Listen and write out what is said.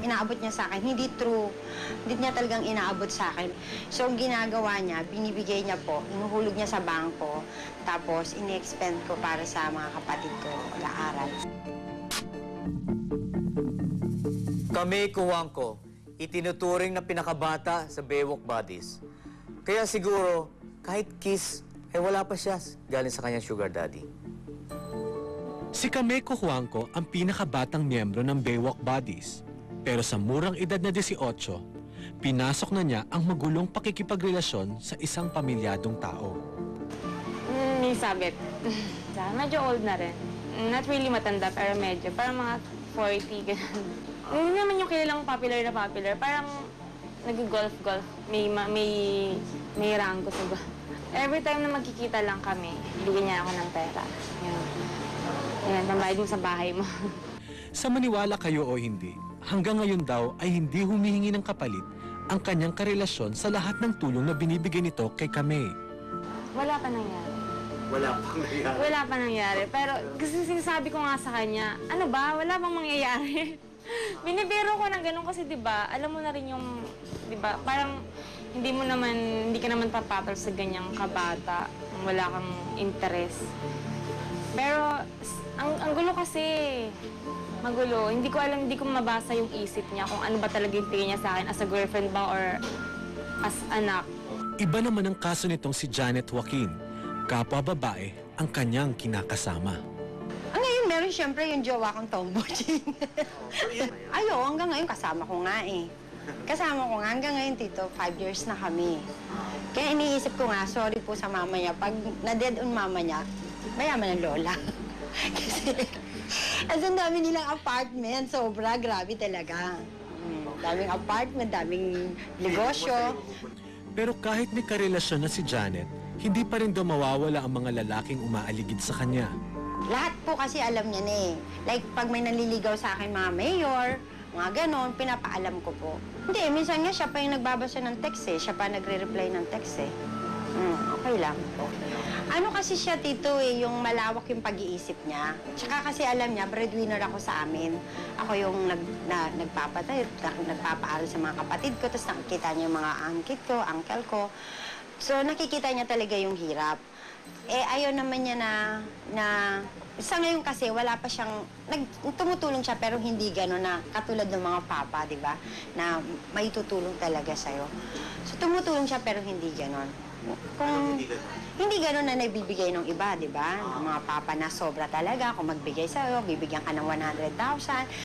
inaabot niya sa akin, hindi true. Hindi niya talagang inaabot sa akin. So, ang ginagawa niya, binibigay niya po, inuhulog niya sa bangko, tapos ini-expend ko para sa mga kapatid ko na aral. Kami, Kuwangko, itinuturing na pinakabata sa Baywalk Buddies. Kaya siguro, kahit kiss, wala pa siya galing sa kanyang sugar daddy. Si Kameko Huangco ang pinakabatang miyembro ng Baywalk Buddies. Pero sa murang edad na 18, pinasok na niya ang magulong pakikipagrelasyon sa isang pamilyadong tao. May sabit. Medyo old na rin. Not really matanda, pero medyo. Parang mga 40, ganun. Hindi naman yung kilalang popular na popular. Parang nag-golf-golf. May rango sa golf. Every time na magkikita lang kami, bigyan niya ako ng pera. Yan, pambayad mo sa bahay mo. Sa maniwala kayo o hindi, hanggang ngayon daw ay hindi humihingi ng kapalit ang kanyang karelasyon sa lahat ng tulong na binibigay nito kay Kame. Wala pa nangyari. Wala pa nangyari? Wala pa nangyari. Pero kasi sinasabi ko nga sa kanya, ano ba, wala bang mangyayari? Binibiro ko ng ganun kasi 'di ba, alam mo na rin yung 'di ba, parang hindi ka naman papatol sa ganyang kabata, wala kang interest. Pero ang gulo kasi, magulo. Hindi ko mabasa yung isip niya kung ano ba talaga yung tingin niya sa akin as a girlfriend ba or as anak. Iba naman ang kaso nitong si Janet Joaquin, kapwa babae ang kanyang kinakasama. Ngayon, meron siyempre yung jowa kong tomboy. Ayo, hanggang ngayon kasama ko nga eh. Kasama ko nga hanggang ngayon, Tito, 5 years na kami. Kaya iniisip ko nga, sorry po sa mama niya. Pag na-dead on mama niya, mayaman ang lola. Kasi ang dami nilang apartment, sobra, grabe talaga. Daming apartment, daming negosyo. Pero kahit may karelasyon na si Janet, hindi pa rin daw mawawala ang mga lalaking umaaligid sa kanya. Lahat po kasi alam niya na eh. Like, pag may nanliligaw sa akin mga mayor, mga ganon, pinapaalam ko po. Hindi, minsan nga siya pa yung nagbabasa ng text eh. Siya pa nagre-reply ng text eh. Okay lang po. Ano kasi siya, Tito, eh, yung malawak yung pag-iisip niya. Tsaka kasi alam niya, breadwinner ako sa amin. Ako yung nagpapaaral sa mga kapatid ko, tapos nakikita niya yung mga uncle ko. So, nakikita niya talaga yung hirap. Eh, ayaw naman niya na sa ngayon kasi, wala pa siyang, tumutulong siya pero hindi gano'n na katulad ng mga papa, di ba? Na may tutulong talaga sa'yo. So, tumutulong siya pero hindi gano'n. Kung hindi gano'n na naibibigay ng iba, di ba? Ng mga papa na sobra talaga, kung magbigay sa'yo, bibigyan ka ng 100,000.